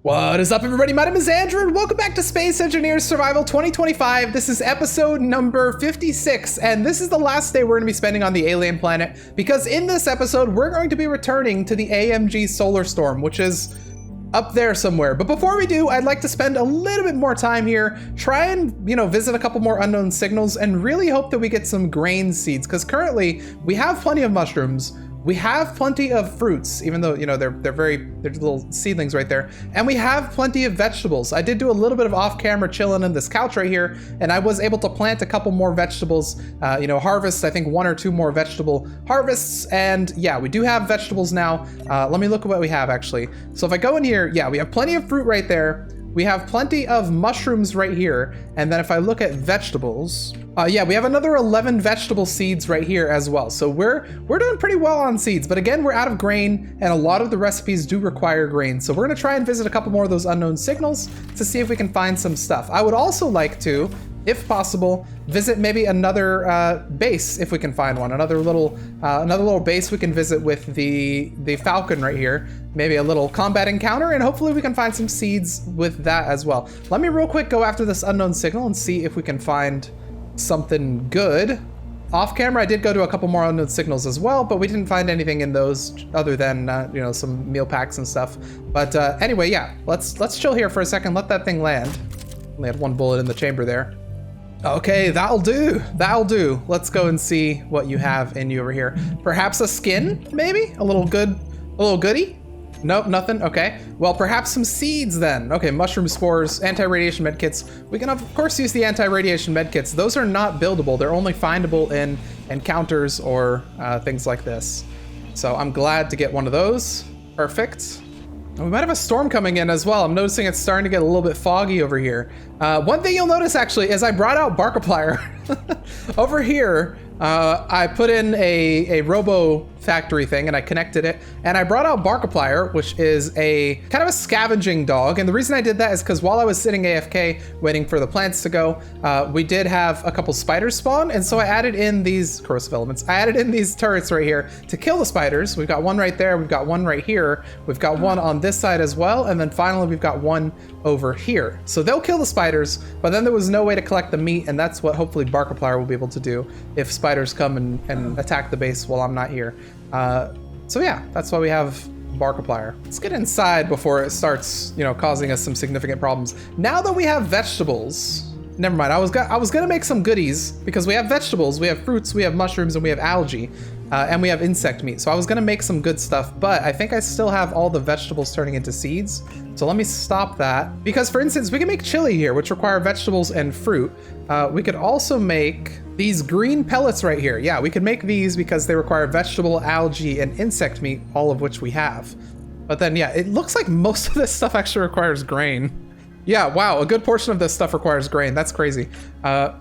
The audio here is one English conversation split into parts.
What is up, everybody? My name is Andrew, and welcome back to Space Engineers Survival 2025. This is episode number 56, and this is the last day we're going to be spending on the alien planet, because in this episode, we're going to be returning to the AMG solar storm, which is up there somewhere. But before we do, I'd like to spend a little bit more time here, try and, visit a couple more unknown signals, and really hope that we get some grain seeds, because currently we have plenty of mushrooms. We have plenty of fruits, even though, they're little seedlings right there. And we have plenty of vegetables. I did do a little bit of off-camera chilling in this couch right here, and I was able to plant a couple more vegetables, harvest, I think 1 or 2 more vegetable harvests. And yeah, we do have vegetables now. Let me look at what we have actually. So if I go in here, yeah, we have plenty of fruit right there. We have plenty of mushrooms right here. And then if I look at vegetables, yeah, we have another 11 vegetable seeds right here as well. So we're doing pretty well on seeds, but again, we're out of grain and a lot of the recipes do require grain. So we're gonna try and visit a couple more of those unknown signals to see if we can find some stuff. I would also like to, if possible, visit maybe another base if we can find one. Another little base we can visit with the Falcon right here. Maybe a little combat encounter, and hopefully we can find some seeds with that as well. Let me real quick go after this unknown signal and see if we can find something good. Off camera, I did go to a couple more unknown signals as well, but we didn't find anything in those other than some meal packs and stuff. But anyway, yeah, let's chill here for a second. Let that thing land. Only had 1 bullet in the chamber there. Okay, that'll do. That'll do. Let's go and see what you have in you over here. Perhaps a skin, maybe? A little goodie? Nope, nothing. Okay. Well, perhaps some seeds then. Okay, mushroom spores, anti-radiation medkits. We can of course use the anti-radiation medkits. Those are not buildable. They're only findable in encounters or things like this. So I'm glad to get one of those. Perfect. We might have a storm coming in as well. I'm noticing it's starting to get a little bit foggy over here. One thing you'll notice actually is I brought out Barkiplier. Over here, I put in a robo factory thing and I connected it, and I brought out Barkiplier, which is a kind of a scavenging dog. And the reason I did that is because while I was sitting AFK waiting for the plants to go, we did have a couple spiders spawn, and so I added in these corrosive elements. I added in these turrets right here to kill the spiders. We've got one right there, we've got one right here, we've got one on this side as well, and then finally we've got one over here. So they'll kill the spiders, but then there was no way to collect the meat, and that's what hopefully Barkiplier will be able to do if spiders come and attack the base while I'm not here. So yeah, that's why we have Barkiplier. Let's get inside before it starts, causing us some significant problems. Now that we have vegetables, never mind. I was gonna make some goodies because we have vegetables, we have fruits, we have mushrooms, and we have algae, and we have insect meat. So I was gonna make some good stuff, but I think I still have all the vegetables turning into seeds. So let me stop that, because for instance, we can make chili here, which require vegetables and fruit. We could also make these green pellets right here. Yeah, we could make these because they require vegetable, algae, and insect meat, all of which we have. But then, yeah, it looks like most of this stuff actually requires grain. Yeah, wow, a good portion of this stuff requires grain. That's crazy.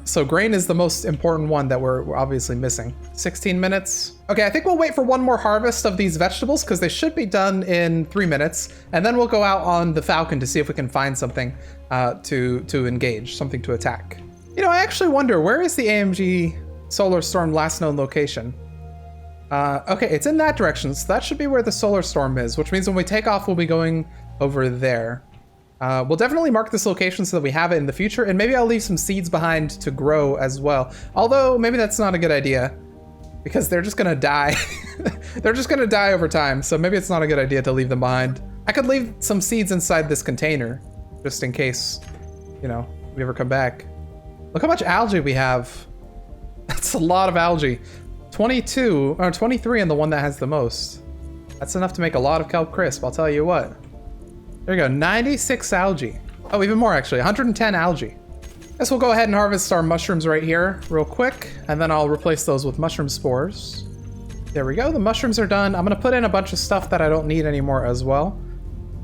So grain is the most important one that we're obviously missing. 16 minutes. Okay, I think we'll wait for one more harvest of these vegetables because they should be done in 3 minutes. And then we'll go out on the Falcon to see if we can find something to engage, something to attack. I actually wonder, where is the AMG solar storm last known location? Okay, it's in that direction, so that should be where the solar storm is, which means when we take off, we'll be going over there. We'll definitely mark this location so that we have it in the future, and maybe I'll leave some seeds behind to grow as well. Although, maybe that's not a good idea, because they're just gonna die. They're just gonna die over time, so maybe it's not a good idea to leave them behind. I could leave some seeds inside this container, just in case, we ever come back. Look how much algae we have. That's a lot of algae. 22, or 23 in the one that has the most. That's enough to make a lot of kelp crisp, I'll tell you what. There you go, 96 algae. Oh, even more actually, 110 algae. Guess we'll go ahead and harvest our mushrooms right here real quick, and then I'll replace those with mushroom spores. There we go, the mushrooms are done. I'm gonna put in a bunch of stuff that I don't need anymore as well.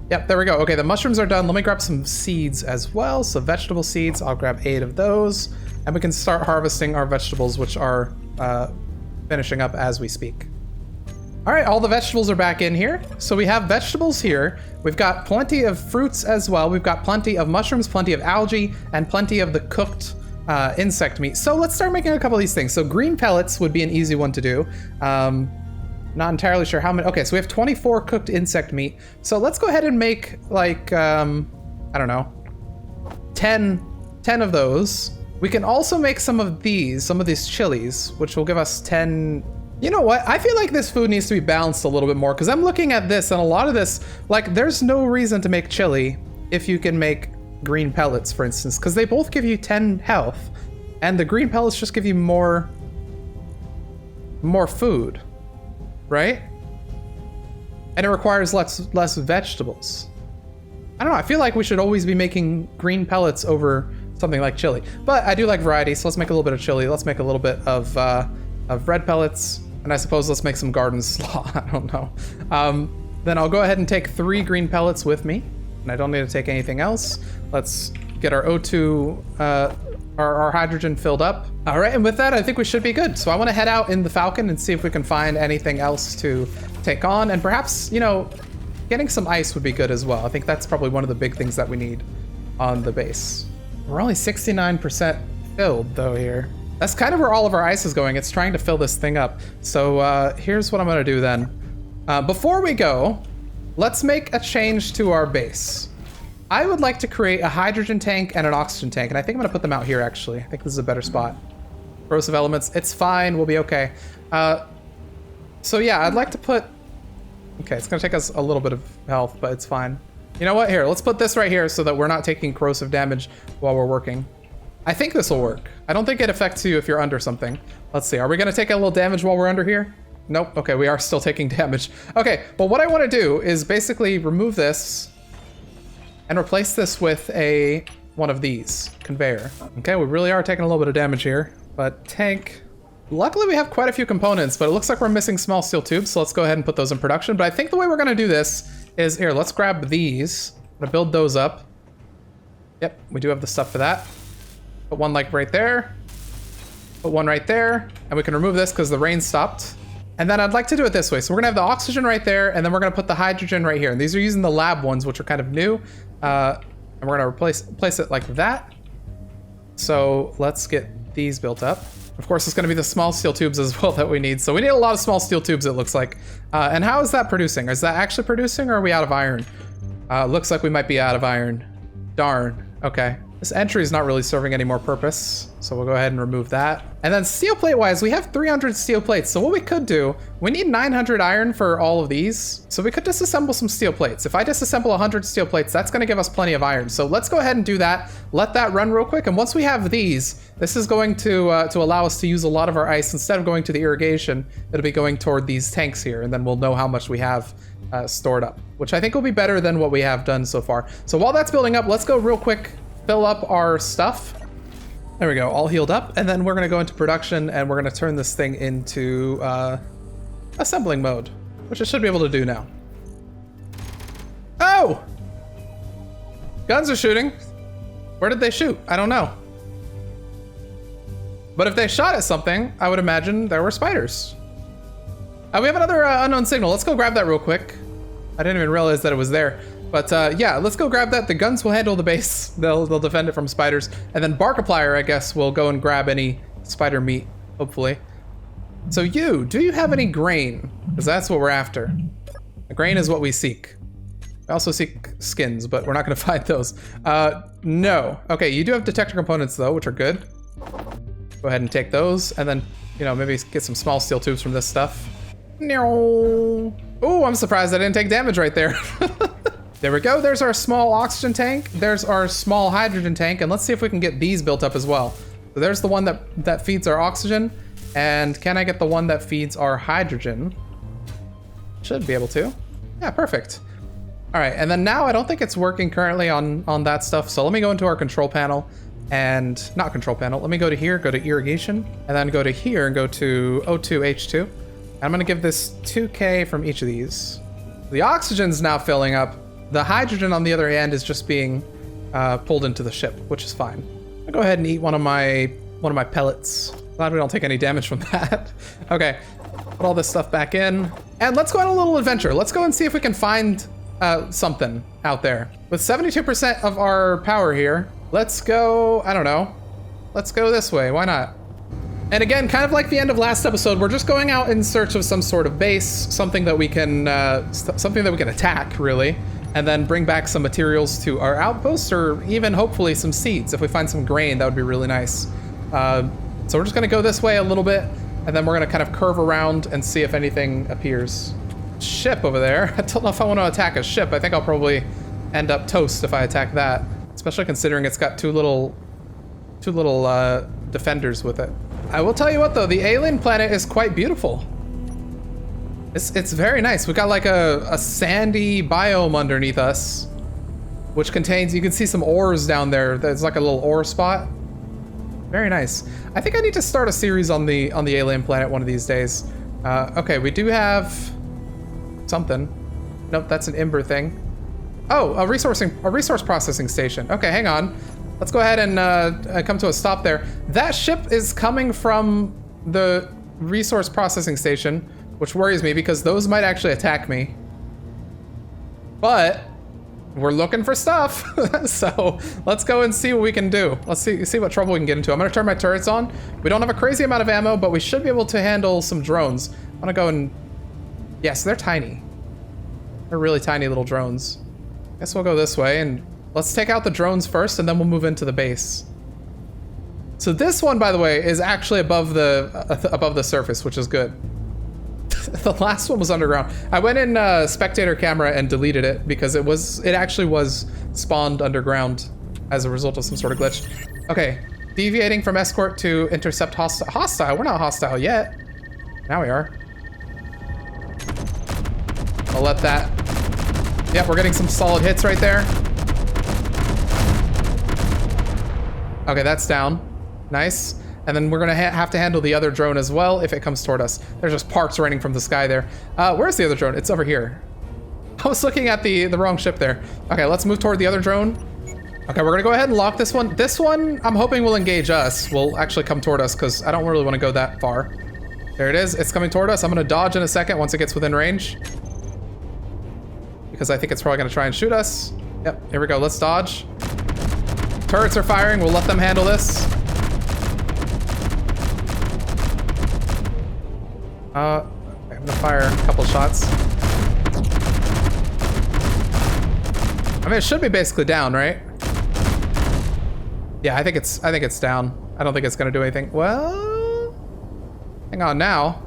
Yep, there we go. Okay, the mushrooms are done. Let me grab some seeds as well. So vegetable seeds, I'll grab 8 of those, and we can start harvesting our vegetables, which are finishing up as we speak. All right, all the vegetables are back in here. So we have vegetables here. We've got plenty of fruits as well. We've got plenty of mushrooms, plenty of algae, and plenty of the cooked insect meat. So let's start making a couple of these things. So green pellets would be an easy one to do. Not entirely sure how many. Okay, so we have 24 cooked insect meat. So let's go ahead and make like, I don't know, 10 of those. We can also make some of these chilies, which will give us 10. You know what? I feel like this food needs to be balanced a little bit more because I'm looking at this and a lot of this, like there's no reason to make chili if you can make green pellets, for instance, because they both give you 10 health and the green pellets just give you more food, right? And it requires less vegetables. I don't know. I feel like we should always be making green pellets over something like chili, but I do like variety. So let's make a little bit of chili. Let's make a little bit of red pellets. And I suppose let's make some garden slaw. I don't know. Then I'll go ahead and take 3 green pellets with me. And I don't need to take anything else. Let's get our O2, our hydrogen filled up. All right, and with that, I think we should be good. So I want to head out in the Falcon and see if we can find anything else to take on. And perhaps, you know, getting some ice would be good as well. I think that's probably one of the big things that we need on the base. We're only 69% filled though here. That's kind of where all of our ice is going. It's trying to fill this thing up. So here's what I'm gonna do then. Before we go, let's make a change to our base. I would like to create a hydrogen tank and an oxygen tank, and I think I'm gonna put them out here actually. I think this is a better spot. Corrosive elements, it's fine, we'll be okay. So yeah, I'd like to put, okay, it's gonna take us a little bit of health, but it's fine. You know what, here, let's put this right here so that we're not taking corrosive damage while we're working. I think this will work. I don't think it affects you if you're under something. Let's see, are we gonna take a little damage while we're under here? Nope, okay, we are still taking damage. Okay, but what I wanna do is basically remove this and replace this with one of these, conveyor. Okay, we really are taking a little bit of damage here, but tank. Luckily we have quite a few components, but it looks like we're missing small steel tubes, so let's go ahead and put those in production. But I think the way we're gonna do this is, here, let's grab these. I'm gonna build those up. Yep, we do have the stuff for that. Put one like right there. Put one right there. And we can remove this because the rain stopped. And then I'd like to do it this way. So we're gonna have the oxygen right there, and then we're gonna put the hydrogen right here. And these are using the lab ones, which are kind of new. And we're gonna place it like that. So let's get these built up. Of course, it's gonna be the small steel tubes as well that we need. So we need a lot of small steel tubes, it looks like. And how is that producing? Is that actually producing, or are we out of iron? Looks like we might be out of iron. Darn, okay. This entry is not really serving any more purpose, so we'll go ahead and remove that. And then steel plate wise, we have 300 steel plates. So what we could do, we need 900 iron for all of these. So we could disassemble some steel plates. If I disassemble 100 steel plates, that's gonna give us plenty of iron. So let's go ahead and do that. Let that run real quick. And once we have these, this is going to allow us to use a lot of our ice. Instead of going to the irrigation, it'll be going toward these tanks here. And then we'll know how much we have stored up, which I think will be better than what we have done so far. So while that's building up, let's go real quick, fill up our stuff. There we go, all healed up. And then we're gonna go into production and we're gonna turn this thing into assembling mode, which it should be able to do now. Oh! Guns are shooting. Where did they shoot? I don't know. But if they shot at something, I would imagine there were spiders. We have another unknown signal. Let's go grab that real quick. I didn't even realize that it was there. But yeah, let's go grab that. The guns will handle the base. They'll defend it from spiders. And then Barkiplier, I guess, will go and grab any spider meat, hopefully. So do you have any grain? Because that's what we're after. Grain is what we seek. I also seek skins, but we're not gonna find those. No. Okay, you do have detector components though, which are good. Go ahead and take those, and then, you know, maybe get some small steel tubes from this stuff. No. Oh, I'm surprised I didn't take damage right there. There we go. There's our small oxygen tank. There's our small hydrogen tank. And let's see if we can get these built up as well. So there's the one that feeds our oxygen. And can I get the one that feeds our hydrogen? Should be able to. Yeah, perfect. All right, and then now I don't think it's working currently on that stuff. So let me go into our control panel and not control panel. Let me go to here, go to irrigation, and then go to here and go to O2, H2. I'm gonna give this 2K from each of these. The oxygen's now filling up. The hydrogen on the other end is just being pulled into the ship, which is fine. I'll go ahead and eat one of my pellets. Glad we don't take any damage from that. Okay, put all this stuff back in. And let's go on a little adventure. Let's go and see if we can find something out there. With 72% of our power here, let's go, I don't know. Let's go this way, why not? And again, kind of like the end of last episode, we're just going out in search of some sort of base, something that we can attack, really, and then bring back some materials to our outposts, or even hopefully some seeds. If we find some grain, that would be really nice. So we're just gonna go this way a little bit, and then we're gonna kind of curve around and see if anything appears. Ship over there. I don't know if I want to attack a ship. I think I'll probably end up toast if I attack that, especially considering it's got two little defenders with it. I will tell you what, though, the alien planet is quite beautiful. It's very nice. We got like a sandy biome underneath us, which contains, you can see some ores down there. There's like a little ore spot. Very nice. I think I need to start a series on the alien planet one of these days. Okay, we do have something. Nope, that's an ember thing. Oh, a resource processing station. Okay, hang on. Let's go ahead and come to a stop there. That ship is coming from the resource processing station, which worries me because those might actually attack me. But we're looking for stuff, so let's go and see what we can do. Let's see what trouble we can get into. I'm gonna turn my turrets on. We don't have a crazy amount of ammo, but we should be able to handle some drones. I'm gonna go and... Yes, they're tiny. They're really tiny little drones. Guess we'll go this way, and let's take out the drones first, and then we'll move into the base. So this one, by the way, is actually above the surface, which is good. The last one was underground. I went in spectator camera and deleted it because it actually was spawned underground as a result of some sort of glitch. Okay, deviating from escort to intercept hostile. We're not hostile yet. Now we are. I'll let that... Yep, we're getting some solid hits right there. Okay, that's down. Nice. And then we're gonna have to handle the other drone as well if it comes toward us. There's just parts raining from the sky there. Where's the other drone? It's over here. I was looking at the wrong ship there. Okay, let's move toward the other drone. Okay, we're gonna go ahead and lock this one. This one, I'm hoping will engage us. Will actually come toward us because I don't really want to go that far. There it is. It's coming toward us. I'm gonna dodge in a second once it gets within range, because I think it's probably gonna try and shoot us. Yep, here we go. Let's dodge. Turrets are firing. We'll let them handle this. I'm gonna fire a couple shots. I mean, it should be basically down, right? Yeah, I think it's down. I don't think it's gonna do anything. Well, hang on now.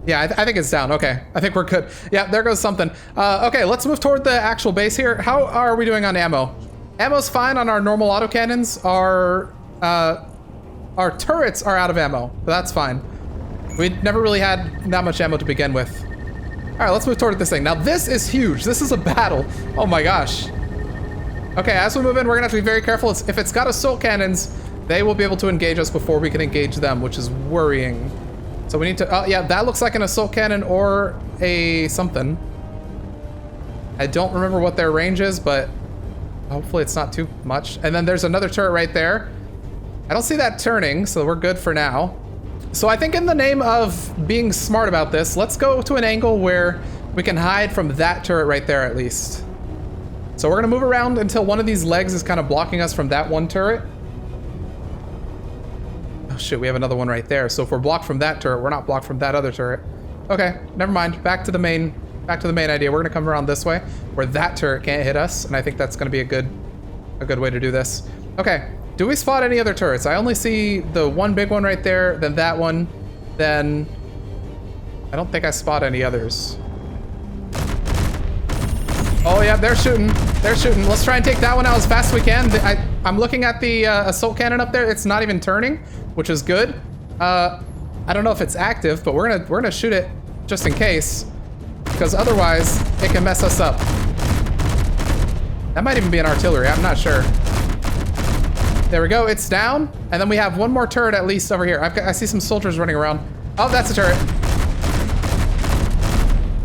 Yeah, I think it's down. Okay, I think we're good. Yeah, there goes something. Okay, let's move toward the actual base here. How are we doing on ammo? Ammo's fine on our normal autocannons. Our turrets are out of ammo, but that's fine. We never really had that much ammo to begin with. All right, let's move toward this thing. Now this is huge. This is a battle. Oh my gosh. Okay, as we move in, we're gonna have to be very careful. If it's got assault cannons, they will be able to engage us before we can engage them, which is worrying. So we need to, oh yeah, that looks like an assault cannon or a something. I don't remember what their range is, but hopefully it's not too much. And then there's another turret right there. I don't see that turning, so we're good for now. So I think in the name of being smart about this, let's go to an angle where we can hide from that turret right there at least. So we're gonna move around until one of these legs is kind of blocking us from that one turret. Oh shit, we have another one right there. So if we're blocked from that turret, we're not blocked from that other turret. Okay, never mind. Back to the main idea. We're gonna come around this way where that turret can't hit us, and I think that's gonna be a good way to do this. Okay. Do we spot any other turrets? I only see the one big one right there, then that one, then... I don't think I spot any others. Oh yeah, they're shooting. They're shooting. Let's try and take that one out as fast as we can. I'm looking at the assault cannon up there. It's not even turning, which is good. I don't know if it's active, but we're gonna shoot it just in case, because otherwise it can mess us up. That might even be an artillery. I'm not sure. There we go, it's down. And then we have one more turret at least over here. I see some soldiers running around. Oh, that's a turret.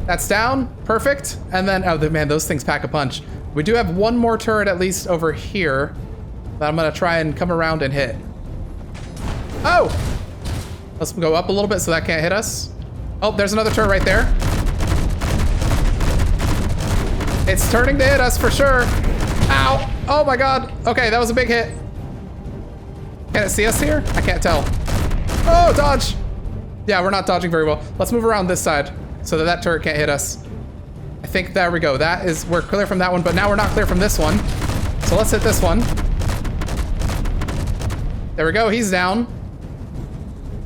That's down, perfect. And then, oh man, those things pack a punch. We do have one more turret at least over here that I'm gonna try and come around and hit. Oh! Let's go up a little bit so that can't hit us. Oh, there's another turret right there. It's turning to hit us for sure. Ow! Oh my god. Okay, that was a big hit. Can it see us here? I can't tell. Oh, dodge. Yeah, we're not dodging very well. Let's move around this side so that that turret can't hit us. I think, there we go. That is, we're clear from that one, but now we're not clear from this one. So let's hit this one. There we go, he's down.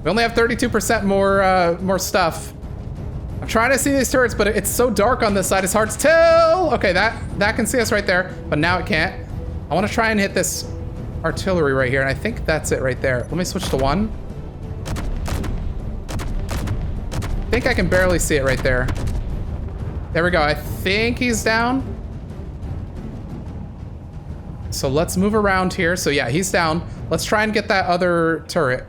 We only have 32% more stuff. I'm trying to see these turrets, but it's so dark on this side, it's hard to tell. Okay, that can see us right there, but now it can't. I want to try and hit this artillery right here, and I think that's it right there. Let me switch to 1. I think I can barely see it right there. There we go. I think he's down. So let's move around here. So yeah, he's down. Let's try and get that other turret.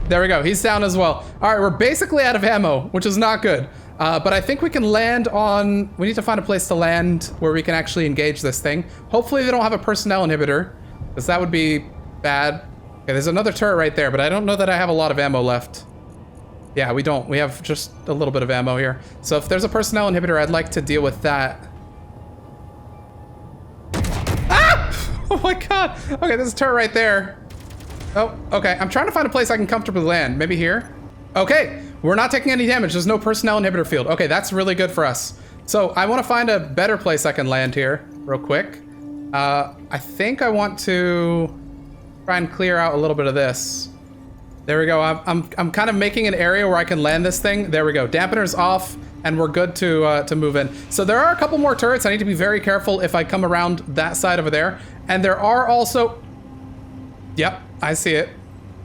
There we go. He's down as well. All right, we're basically out of ammo, which is not good. But I think we can land on... We need to find a place to land where we can actually engage this thing. Hopefully they don't have a personnel inhibitor, because that would be bad. Okay, there's another turret right there, but I don't know that I have a lot of ammo left. Yeah, we don't. We have just a little bit of ammo here. So if there's a personnel inhibitor, I'd like to deal with that. Ah! Oh my god. Okay, there's a turret right there. Oh, okay. I'm trying to find a place I can comfortably land. Maybe here? Okay, we're not taking any damage. There's no personnel inhibitor field. Okay, that's really good for us. So I want to find a better place I can land here real quick. I think I want to try and clear out a little bit of this. There we go. I'm kind of making an area where I can land this thing. There we go. Dampener's off, and we're good to move in. So there are a couple more turrets. I need to be very careful if I come around that side over there. And there are also... Yep, I see it.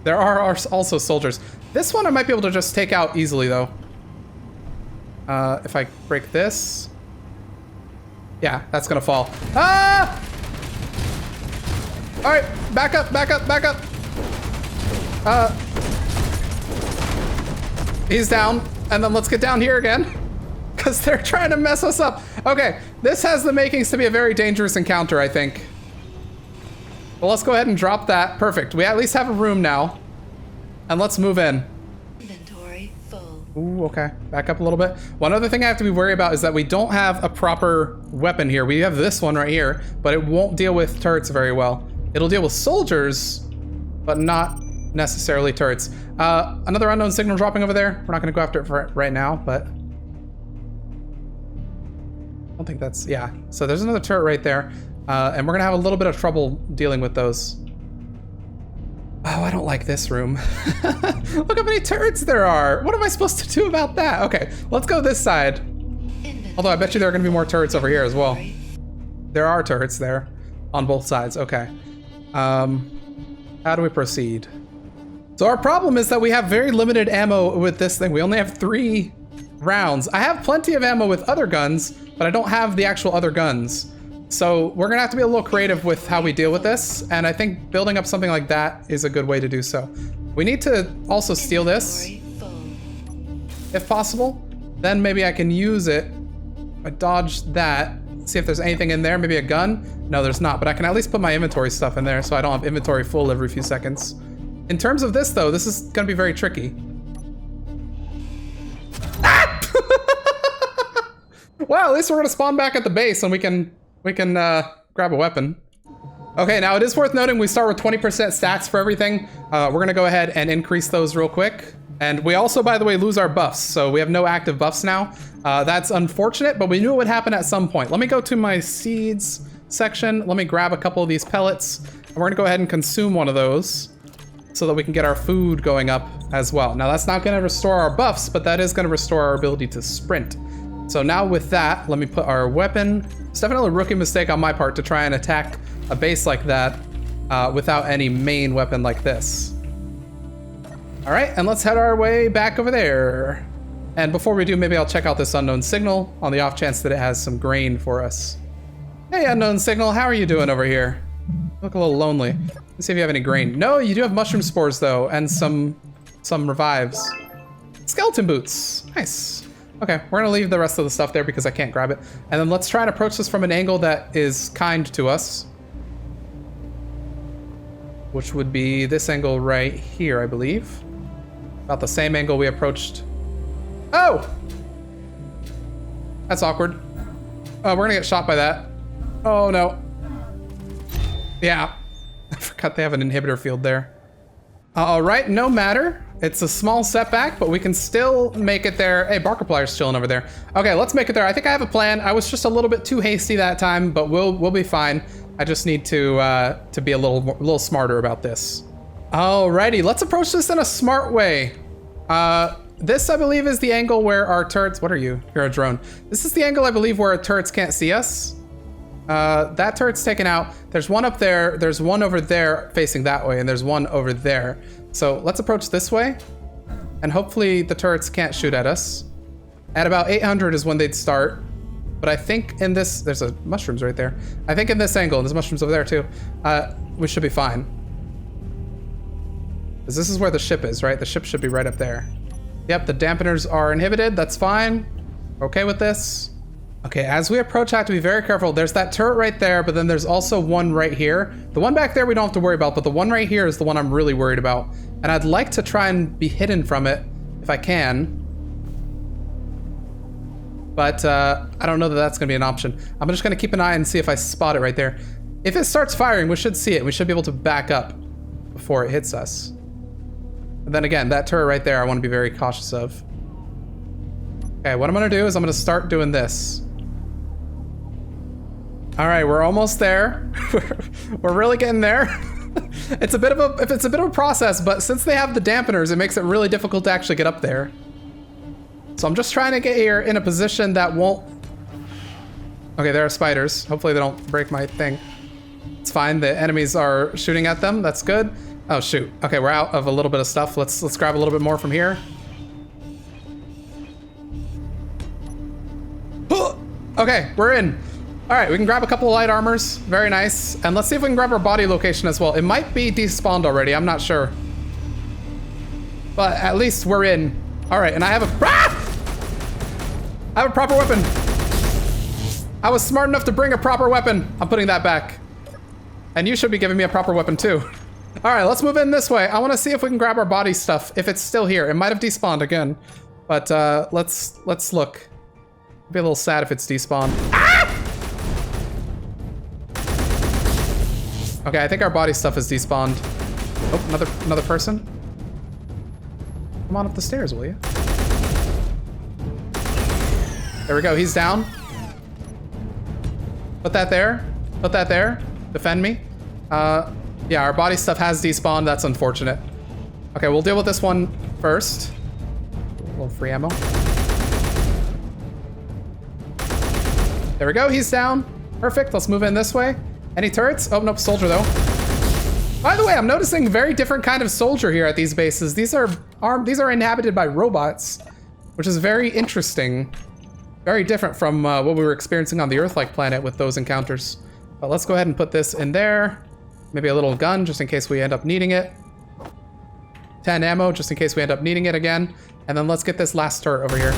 There are also soldiers. This one I might be able to just take out easily, though. If I break this... Yeah, that's gonna fall. Ah! All right, back up, back up, back up. He's down, and then let's get down here again, because they're trying to mess us up. Okay, this has the makings to be a very dangerous encounter, I think. Well, let's go ahead and drop that. Perfect. We at least have a room now, and let's move in. Inventory full. Ooh, okay. Back up a little bit. One other thing I have to be worried about is that we don't have a proper weapon here. We have this one right here, but it won't deal with turrets very well. It'll deal with soldiers, but not necessarily turrets. Another unknown signal dropping over there. We're not going to go after it for right now, but I don't think that's... Yeah. So there's another turret right there, and we're going to have a little bit of trouble dealing with those. Oh, I don't like this room. Look how many turrets there are. What am I supposed to do about that? Okay, let's go this side. Although I bet you there are going to be more turrets over here as well. There are turrets there on both sides. Okay. How do we proceed? So our problem is that we have very limited ammo with this thing. We only have 3 rounds. I have plenty of ammo with other guns, but I don't have the actual other guns. So we're gonna have to be a little creative with how we deal with this. And I think building up something like that is a good way to do so. We need to also steal this, if possible. Then maybe I can use it. I dodge that. See if there's anything in there. Maybe a gun? No, there's not, but I can at least put my inventory stuff in there so I don't have inventory full every few seconds. In terms of this, though, this is gonna be very tricky. Ah! Well, at least we're gonna spawn back at the base and we can grab a weapon. Okay, now it is worth noting we start with 20% stats for everything. We're gonna go ahead and increase those real quick. And we also, by the way, lose our buffs, so we have no active buffs now. That's unfortunate, but we knew it would happen at some point. Let me go to my seeds section. Let me grab a couple of these pellets. And we're gonna go ahead and consume one of those so that we can get our food going up as well. Now that's not gonna restore our buffs, but that is gonna restore our ability to sprint. So now with that, let me put our weapon. It's definitely a rookie mistake on my part to try and attack a base like that without any main weapon like this. All right, and let's head our way back over there. And before we do, maybe I'll check out this unknown signal on the off chance that it has some grain for us. Hey, unknown signal, how are you doing over here? You look a little lonely. Let's see if you have any grain. No, you do have mushroom spores though, and some revives. Skeleton boots, nice. Okay, we're gonna leave the rest of the stuff there because I can't grab it. And then let's try and approach this from an angle that is kind to us. Which would be this angle right here, I believe. About the same angle we approached. Oh! That's awkward. Oh, we're gonna get shot by that. Oh no. Yeah. I forgot they have an inhibitor field there. All right, no matter. It's a small setback, but we can still make it there. Hey, Barkerplier's chilling over there. Okay, let's make it there. I think I have a plan. I was just a little bit too hasty that time, but we'll be fine. I just need to be a little smarter about this. Alrighty, let's approach this in a smart way. This, I believe, is the angle where our turrets... What are you? You're a drone. This is the angle, I believe, where our turrets can't see us. That turret's taken out. There's one up there. There's one over there facing that way, and there's one over there. So let's approach this way, and hopefully the turrets can't shoot at us. At about 800 is when they'd start. But I think in this... There's a mushrooms right there. I think in this angle, and there's mushrooms over there too, we should be fine. Because this is where the ship is, right? The ship should be right up there. Yep, the dampeners are inhibited. That's fine. Okay with this. Okay, as we approach, I have to be very careful. There's that turret right there, but then there's also one right here. The one back there we don't have to worry about, but the one right here is the one I'm really worried about. And I'd like to try and be hidden from it if I can. But I don't know that that's going to be an option. I'm just going to keep an eye and see if I spot it right there. If it starts firing, we should see it. We should be able to back up before it hits us. And then again, that turret right there, I want to be very cautious of. Okay, what I'm going to do is I'm going to start doing this. All right, we're almost there. We're really getting there. It's a bit of a process, but since they have the dampeners, it makes it really difficult to actually get up there. So I'm just trying to get here in a position that won't... Okay, there are spiders. Hopefully they don't break my thing. It's fine. The enemies are shooting at them. That's good. Oh, shoot. Okay, we're out of a little bit of stuff. Let's grab a little bit more from here. Okay, we're in. All right, we can grab a couple of light armors. Very nice. And let's see if we can grab our body location as well. It might be despawned already. I'm not sure. But at least we're in. All right, and I have a... I have a proper weapon. I was smart enough to bring a proper weapon. I'm putting that back. And you should be giving me a proper weapon too. All right, let's move in this way. I want to see if we can grab our body stuff, if it's still here. It might have despawned again. But let's look. I'll be a little sad if it's despawned. Ah! Okay, I think our body stuff is despawned. Oh, another person. Come on up the stairs, will you? There we go, he's down. Put that there. Put that there. Defend me. Yeah, our body stuff has despawned. That's unfortunate. Okay, we'll deal with this one first. A little free ammo. There we go, he's down. Perfect, let's move in this way. Any turrets? Oh, nope, soldier though. By the way, I'm noticing very different kind of soldier here at these bases. These are inhabited by robots, which is very interesting. Very different from what we were experiencing on the Earth-like planet with those encounters. But let's go ahead and put this in there. Maybe a little gun just in case we end up needing it. 10 ammo just in case we end up needing it again. And then let's get this last turret over here.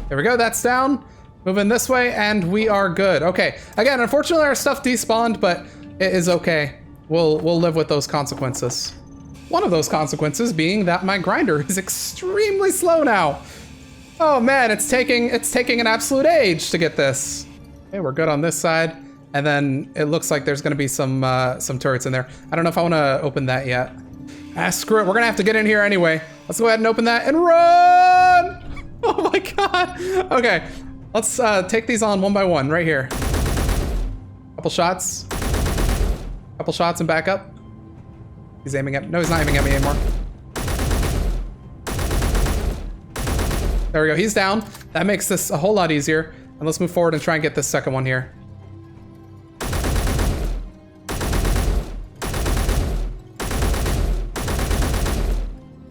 There we go, that's down. Moving this way, and we are good. Okay, again, unfortunately our stuff despawned, but it is okay. We'll live with those consequences. One of those consequences being that my grinder is extremely slow now. Oh man, it's taking an absolute age to get this. Okay, we're good on this side. And then it looks like there's gonna be some turrets in there. I don't know if I wanna open that yet. Ah, screw it, we're gonna have to get in here anyway. Let's go ahead and open that and run! Oh my God. Okay, let's take these on one by one right here. Couple shots and back up. He's aiming at, no, he's not aiming at me anymore. There we go, he's down. That makes this a whole lot easier. And let's move forward and try and get this second one here.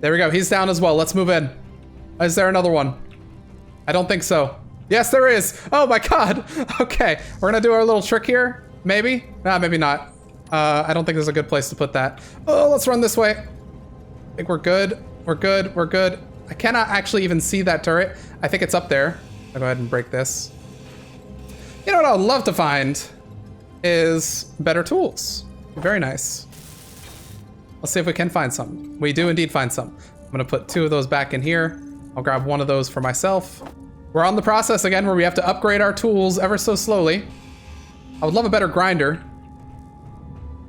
There we go, he's down as well. Let's move in. Is there another one? I don't think so. Yes, there is. Oh my God. Okay, we're gonna do our little trick here. Maybe? Nah, maybe not. I don't think there's a good place to put that. Oh, let's run this way. I think we're good. We're good, we're good. I cannot actually even see that turret. I think it's up there. I'll go ahead and break this. You know what I would love to find is better tools. Very nice. Let's see if we can find some. We do indeed find some. I'm gonna put 2 of those back in here. I'll grab 1 of those for myself. We're on the process again where we have to upgrade our tools ever so slowly. I would love a better grinder.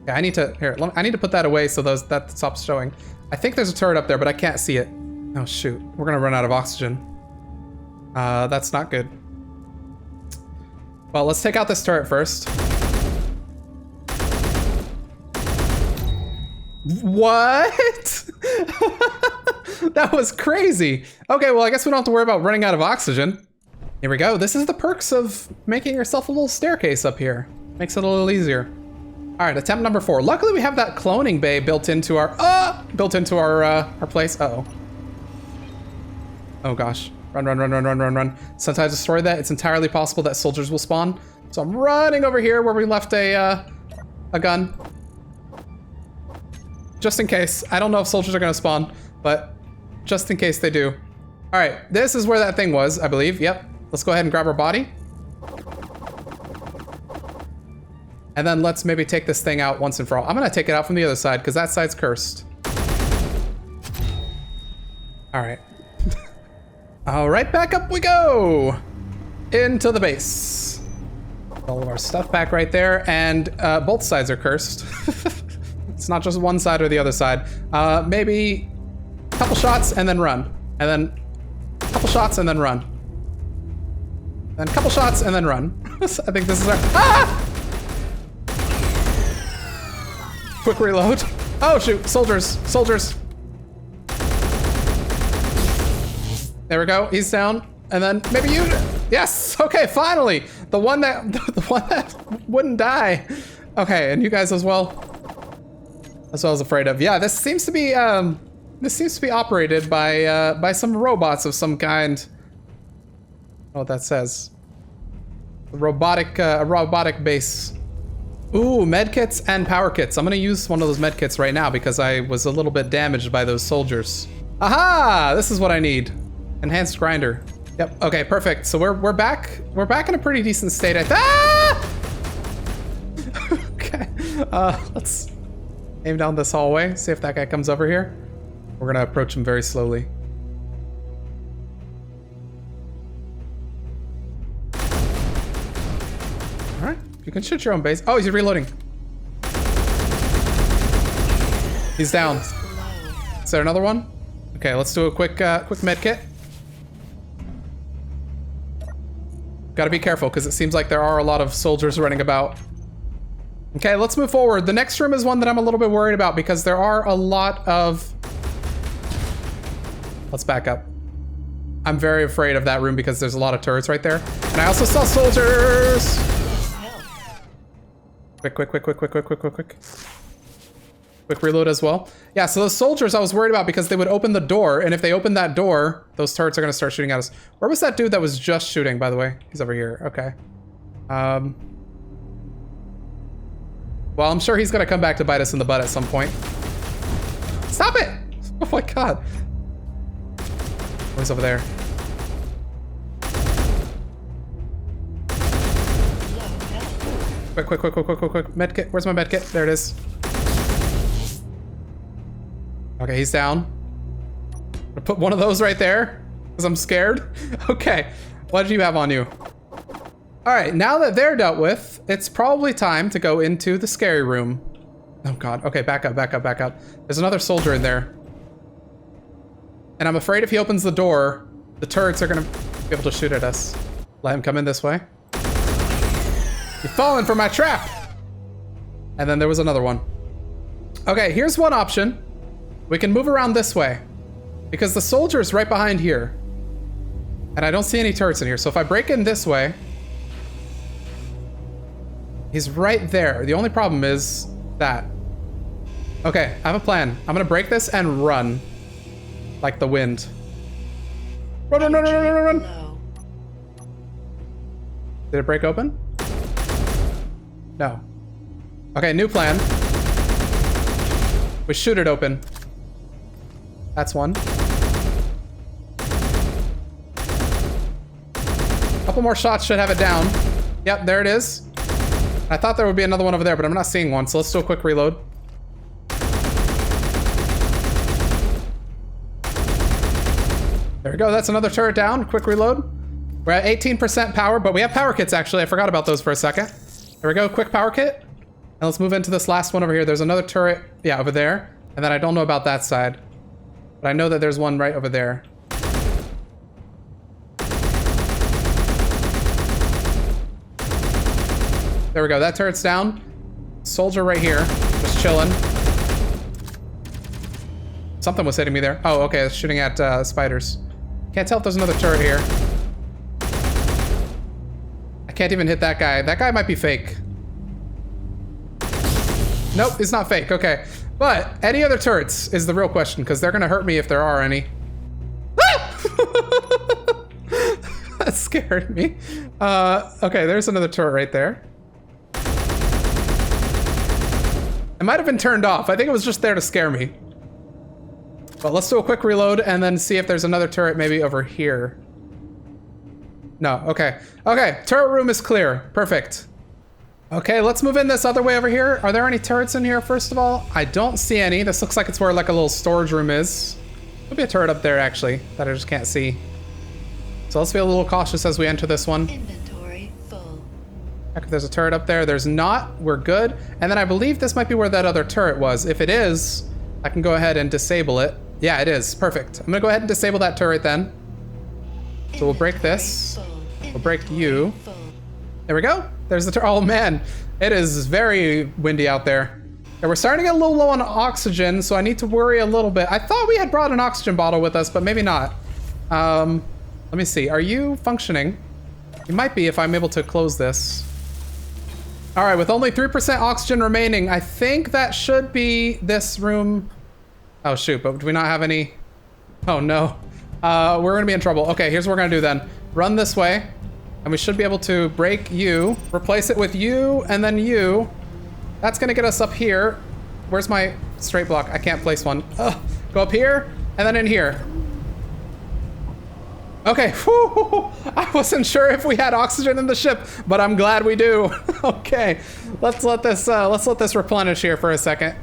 Yeah, I need to put that away so that stops showing. I think there's a turret up there, but I can't see it. Oh shoot, we're gonna run out of oxygen. That's not good. Well, let's take out this turret first. What? That was crazy. Okay, well, I guess we don't have to worry about running out of oxygen. Here we go. This is the perks of making yourself a little staircase up here. Makes it a little easier. All right, attempt number 4. Luckily, we have that cloning bay built into our place. Uh-oh. Oh gosh. Run, run, run, run, run, run, run. Since I destroyed that, it's entirely possible that soldiers will spawn. So I'm running over here where we left a gun. Just in case. I don't know if soldiers are gonna spawn, but just in case they do. All right, this is where that thing was, I believe. Yep. Let's go ahead and grab our body. And then let's maybe take this thing out once and for all. I'm gonna take it out from the other side because that side's cursed. All right. All right, back up we go. Into the base. All of our stuff back right there, and both sides are cursed. It's not just one side or the other side. Maybe a couple shots and then run. And then a couple shots and then run. Then a couple shots and then run. I think this is our... Ah! Quick reload. Oh shoot, soldiers, soldiers. There we go, he's down. And then maybe you... Yes, okay, finally. The one that wouldn't die. Okay, and you guys as well. That's what I was afraid of. Yeah, this seems to be operated by some robots of some kind. I don't know what that says. A robotic base. Ooh, medkits and power kits. I'm gonna use one of those medkits right now because I was a little bit damaged by those soldiers. Aha! This is what I need. Enhanced grinder. Yep. Okay. Perfect. So we're back. We're back in a pretty decent state. Okay. Let's aim down this hallway. See if that guy comes over here. We're gonna approach him very slowly. All right. You can shoot your own base. Oh, he's reloading. He's down. Is there another one? Okay. Let's do a quick med kit. Gotta be careful because it seems like there are a lot of soldiers running about. Okay, let's move forward. The next room is one that I'm a little bit worried about because there are a lot of... Let's back up. I'm very afraid of that room because there's a lot of turrets right there. And I also saw soldiers! Quick. Quick reload as well. Yeah, so those soldiers I was worried about because they would open the door, and if they open that door, those turrets are gonna start shooting at us. Where was that dude that was just shooting, by the way? He's over here, okay. Well, I'm sure he's gonna come back to bite us in the butt at some point. Stop it! Oh my god. Oh, he's over there. Quick. Medkit, where's my medkit? There it is. Okay, he's down. I'll put one of those right there because I'm scared. Okay, what do you have on you? All right, now that they're dealt with, it's probably time to go into the scary room. Oh god, okay, back up. There's another soldier in there. And I'm afraid if he opens the door, the turrets are gonna be able to shoot at us. Let him come in this way. You've fallen for my trap! And then there was another one. Okay, here's one option. We can move around this way because the soldier's right behind here. And I don't see any turrets in here. So if I break in this way, he's right there. The only problem is that. Okay, I have a plan. I'm gonna break this and run like the wind. Run. Did it break open? No. Okay, new plan. We shoot it open. That's one. Couple more shots should have it down. Yep, there it is. I thought there would be another one over there, but I'm not seeing one, so let's do a quick reload. There we go, that's another turret down. Quick reload. We're at 18% power, but we have power kits actually. I forgot about those for a second. There we go, quick power kit. And let's move into this last one over here. There's another turret, yeah, over there. And then I don't know about that side. But I know that there's one right over there. There we go, that turret's down. Soldier right here, just chilling. Something was hitting me there. Oh, okay, it's shooting at spiders. Can't tell if there's another turret here. I can't even hit that guy. That guy might be fake. Nope, it's not fake, okay. But any other turrets is the real question, because they're gonna hurt me if there are any. Ah! That scared me. Okay, there's another turret right there. It might have been turned off. I think it was just there to scare me. But let's do a quick reload and then see if there's another turret maybe over here. No, okay. Okay, turret room is clear. Perfect. Okay, let's move in this other way over here. Are there any turrets in here, first of all? I don't see any. This looks like it's where like a little storage room is. There'll be a turret up there, actually, that I just can't see. So let's be a little cautious as we enter this one. Inventory full. Heck, if there's a turret up there, there's not. We're good. And then I believe this might be where that other turret was. If it is, I can go ahead and disable it. Yeah, it is. Perfect. I'm gonna go ahead and disable that turret then. So we'll break this. We'll break you. There we go. There's the turret. Oh man, it is very windy out there. And we're starting to get a little low on oxygen, so I need to worry a little bit. I thought we had brought an oxygen bottle with us, but maybe not. Let me see. Are you functioning? You might be if I'm able to close this. All right, with only 3% oxygen remaining, I think that should be this room. Oh shoot, but do we not have any? Oh no. We're gonna be in trouble. Okay, here's what we're gonna do then. Run this way, and we should be able to break you, replace it with you, and then you. That's gonna get us up here. Where's my straight block? I can't place one. Ugh. Go up here, and then in here. Okay, whew. I wasn't sure if we had oxygen in the ship, but I'm glad we do. Okay, let's let this replenish here for a second.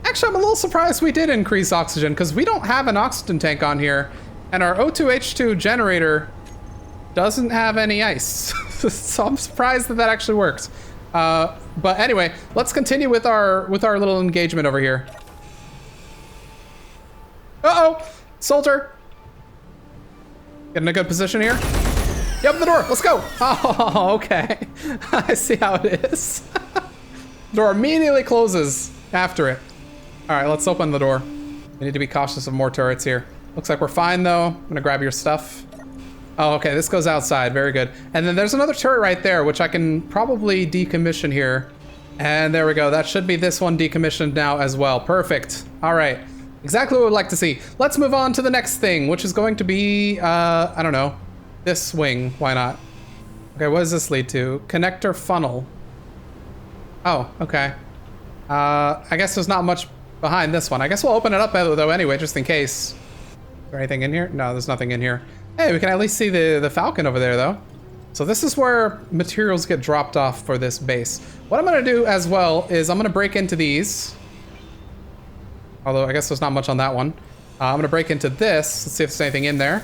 Actually, I'm a little surprised we did increase oxygen because we don't have an oxygen tank on here, and our O2H2 generator doesn't have any ice. So I'm surprised that actually works. But anyway, let's continue with our little engagement over here. Uh-oh, soldier. Get in a good position here. Get up the door, let's go. Oh, okay. I see how it is. Door immediately closes after it. All right, let's open the door. We need to be cautious of more turrets here. Looks like we're fine though. I'm gonna grab your stuff. Oh, okay, this goes outside, very good. And then there's another turret right there, which I can probably decommission here. And there we go, that should be this one decommissioned now as well. Perfect, all right. Exactly what we'd like to see. Let's move on to the next thing, which is going to be, I don't know, this wing, why not? Okay, what does this lead to? Connector funnel. Oh, okay. I guess there's not much behind this one. I guess we'll open it up though anyway, just in case. Is there anything in here? No, there's nothing in here. Hey, we can at least see the Falcon over there though. So this is where materials get dropped off for this base. What I'm gonna do as well is I'm gonna break into these. Although I guess there's not much on that one. I'm gonna break into this. Let's see if there's anything in there.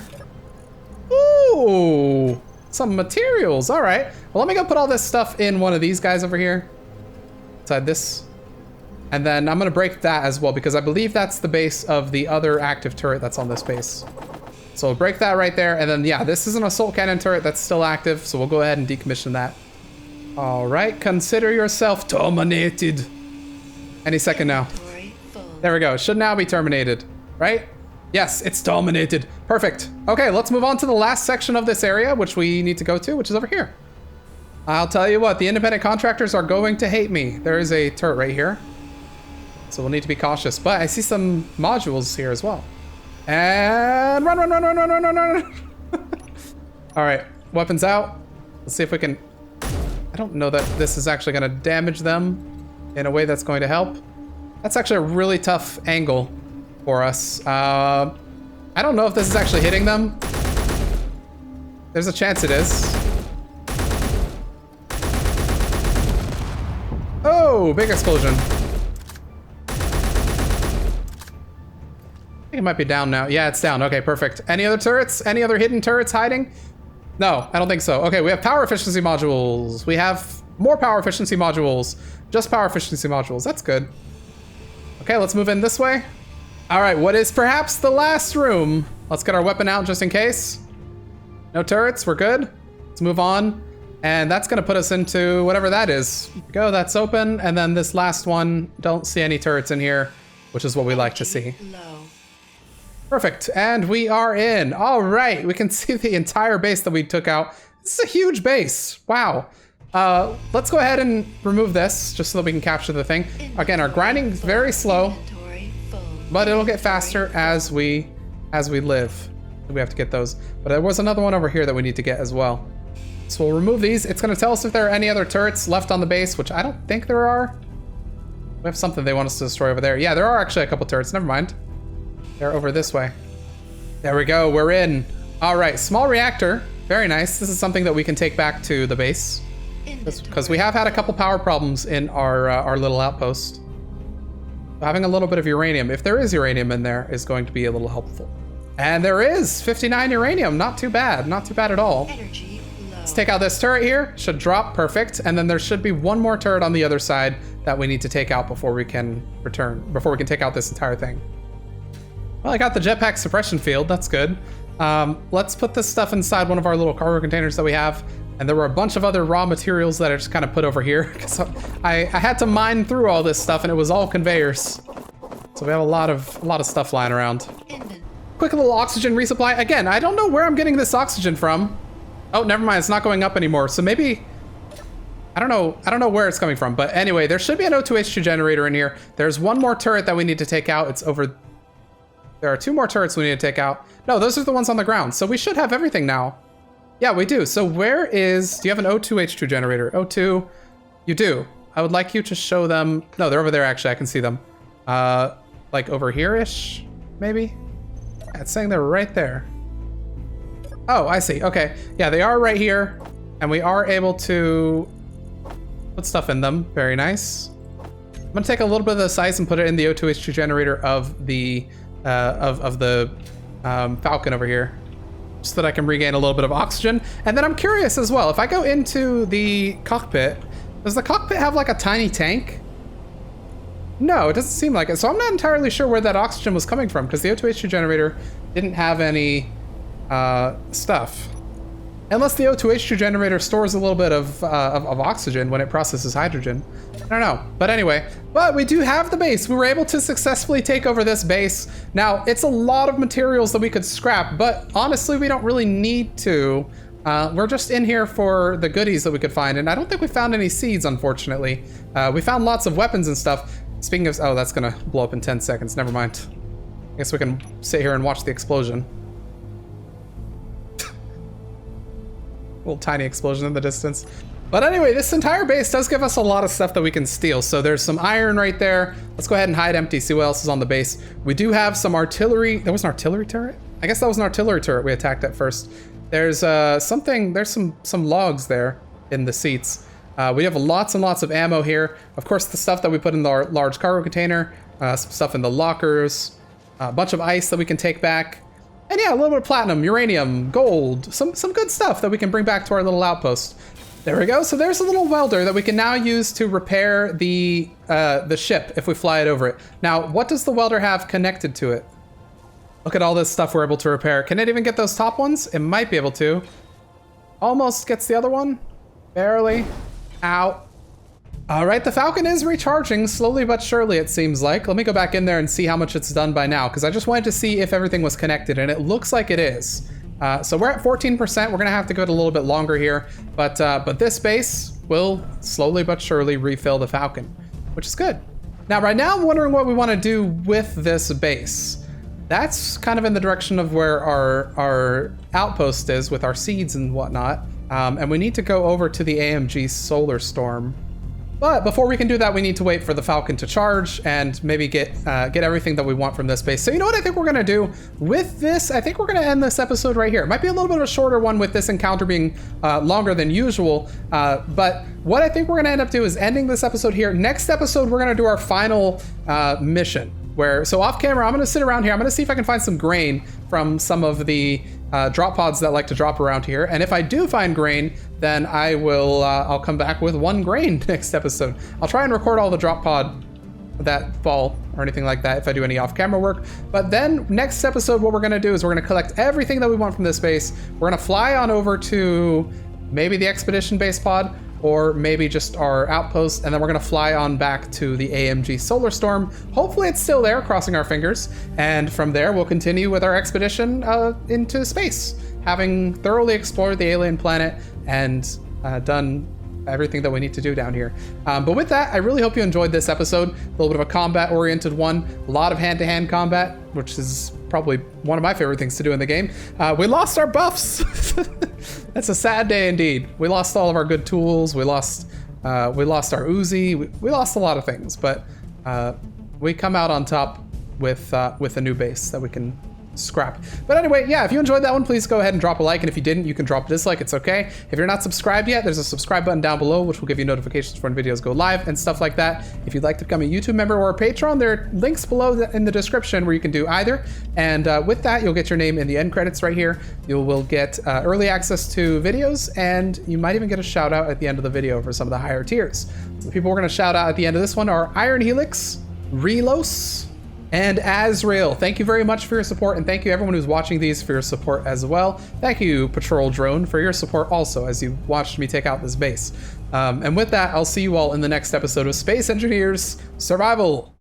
Ooh, some materials, all right. Well, let me go put all this stuff in one of these guys over here. Inside this. And then I'm gonna break that as well because I believe that's the base of the other active turret that's on this base. So we'll break that right there. And then yeah, this is an assault cannon turret that's still active. So we'll go ahead and decommission that. All right, consider yourself terminated. Any second now. There we go, it should now be terminated, right? Yes, it's terminated, perfect. Okay, let's move on to the last section of this area, which we need to go to, which is over here. I'll tell you what, the independent contractors are going to hate me. There is a turret right here. So we'll need to be cautious, but I see some modules here as well. And run, run, run, run, run, run, run, run. All right, weapons out. Let's see if we can, I don't know that this is actually gonna damage them in a way that's going to help. That's actually a really tough angle for us. I don't know if this is actually hitting them. There's a chance it is. Oh, big explosion. I think it might be down now. Yeah, it's down. Okay, perfect. Any other turrets? Any other hidden turrets hiding? No, I don't think so. Okay, we have power efficiency modules. We have More power efficiency modules. Just power efficiency modules. That's good. Okay, let's move in this way. All right, what is perhaps the last room? Let's get our weapon out just in case. No turrets, we're good. Let's move on. And that's gonna put us into whatever that is. Go, that's open. And then this last one, don't see any turrets in here, which is what we like to see. Low. Perfect, and we are in. All right, we can see the entire base that we took out. This is a huge base, wow. Let's go ahead and remove this just so that we can capture the thing. Again, our grinding is very slow, Inventory full. but it'll get faster as we live. We have to get those. But there was another one over here that we need to get as well. So we'll remove these. It's gonna tell us if there are any other turrets left on the base, which I don't think there are. We have something they want us to destroy over there. Yeah, there are actually a couple turrets, never mind. They're over this way. There we go, we're in. All right, small reactor, very nice. This is something that we can take back to the base, because we have had a couple power problems in our little outpost. Having a little bit of uranium, if there is uranium in there, is going to be a little helpful. And there is 59 uranium, not too bad at all. Energy low. Let's take out this turret here, should drop, perfect. And then there should be one more turret on the other side that we need to take out before we can take out this entire thing. Well, I got the jetpack suppression field, that's good. Let's put this stuff inside one of our little cargo containers that we have. And there were a bunch of other raw materials that I just kind of put over here, because I had to mine through all this stuff and it was all conveyors. So we have a lot of stuff lying around. Quick little oxygen resupply. Again, I don't know where I'm getting this oxygen from. Oh, never mind, it's not going up anymore. So maybe, I don't know where it's coming from. But anyway, there should be an O2H2 generator in here. There's one more turret that we need to take out. It's over. There are two more turrets we need to take out. No, those are the ones on the ground. So we should have everything now. Yeah, we do. So where is, do you have an O2H2 generator? O2, you do. I would like you to show them. No, they're over there actually, I can see them. Like over here-ish, maybe? Yeah, it's saying they're right there. Oh, I see, okay. Yeah, they are right here. And we are able to put stuff in them, very nice. I'm gonna take a little bit of this ice and put it in the O2H2 generator of the Falcon over here, so that I can regain a little bit of oxygen. And then I'm curious as well, if I go into the cockpit, does the cockpit have like a tiny tank? No, it doesn't seem like it. So I'm not entirely sure where that oxygen was coming from, because the O2H2 generator didn't have any stuff. Unless the O2H2 generator stores a little bit of oxygen when it processes hydrogen. I don't know. But anyway, we do have the base. We were able to successfully take over this base. Now, it's a lot of materials that we could scrap, but honestly, we don't really need to. We're just in here for the goodies that we could find, and I don't think we found any seeds, unfortunately. We found lots of weapons and stuff. Speaking of, oh, that's gonna blow up in 10 seconds. Never mind. I guess we can sit here and watch the explosion. Little tiny explosion in the distance. But anyway, this entire base does give us a lot of stuff that we can steal. So there's some iron right there. Let's go ahead and hide empty, see what else is on the base. We do have some artillery. There was an artillery turret? I guess that was an artillery turret we attacked at first. There's some logs there in the seats. We have lots and lots of ammo here. Of course, the stuff that we put in the large cargo container, some stuff in the lockers, a bunch of ice that we can take back. And yeah, a little bit of platinum, uranium, gold, some good stuff that we can bring back to our little outpost. There we go. So there's a little welder that we can now use to repair the ship if we fly it over it. Now, what does the welder have connected to it? Look at all this stuff we're able to repair. Can it even get those top ones? It might be able to. Almost gets the other one. Barely. Ow. All right, the Falcon is recharging slowly but surely, it seems like. Let me go back in there and see how much it's done by now, because I just wanted to see if everything was connected, and it looks like it is. So we're at 14%. We're gonna have to go a little bit longer here, but this base will slowly but surely refill the Falcon, which is good. Now, right now, I'm wondering what we want to do with this base. That's kind of in the direction of where our outpost is with our seeds and whatnot, and we need to go over to the AMG Solar Storm. But before we can do that, we need to wait for the Falcon to charge and maybe get everything that we want from this base. So you know what I think we're gonna do with this? I think we're gonna end this episode right here. It might be a little bit of a shorter one with this encounter being longer than usual. But what I think we're gonna end up doing is ending this episode here. Next episode, we're gonna do our final mission. so off camera, I'm going to sit around here. I'm going to see if I can find some grain from some of the drop pods that like to drop around here. And if I do find grain, then I'll come back with 1 grain next episode. I'll try and record all the drop pod that fall or anything like that if I do any off-camera work. But then next episode, what we're going to do is we're going to collect everything that we want from this base. We're going to fly on over to maybe the expedition base pod, or maybe just our outpost, and then we're gonna fly on back to the AMG Solar Storm. Hopefully it's still there, crossing our fingers, and from there we'll continue with our expedition into space, having thoroughly explored the alien planet and done everything that we need to do down here. But with that, I really hope you enjoyed this episode. A little bit of a combat-oriented one, a lot of hand-to-hand combat, which is probably one of my favorite things to do in the game. We lost our buffs. That's a sad day indeed. We lost all of our good tools. We lost our Uzi. We lost a lot of things, but we come out on top with a new base that we can scrap. But anyway, yeah, if you enjoyed that one, please go ahead and drop a like, and if you didn't, you can drop a dislike. It's okay. If you're not subscribed yet, there's a subscribe button down below, which will give you notifications for when videos go live and stuff like that. If you'd like to become a YouTube member or a patron, there are links below in the description where you can do either. And with that, you'll get your name in the end credits right here. You will get early access to videos, and you might even get a shout out at the end of the video for some of the higher tiers. The people we're going to shout out at the end of this one are Iron Helix, Relos, and Azrael. Thank you very much for your support, and thank you everyone who's watching these for your support as well. Thank you, Patrol Drone, for your support also as you watched me take out this base. And with that, I'll see you all in the next episode of Space Engineers Survival.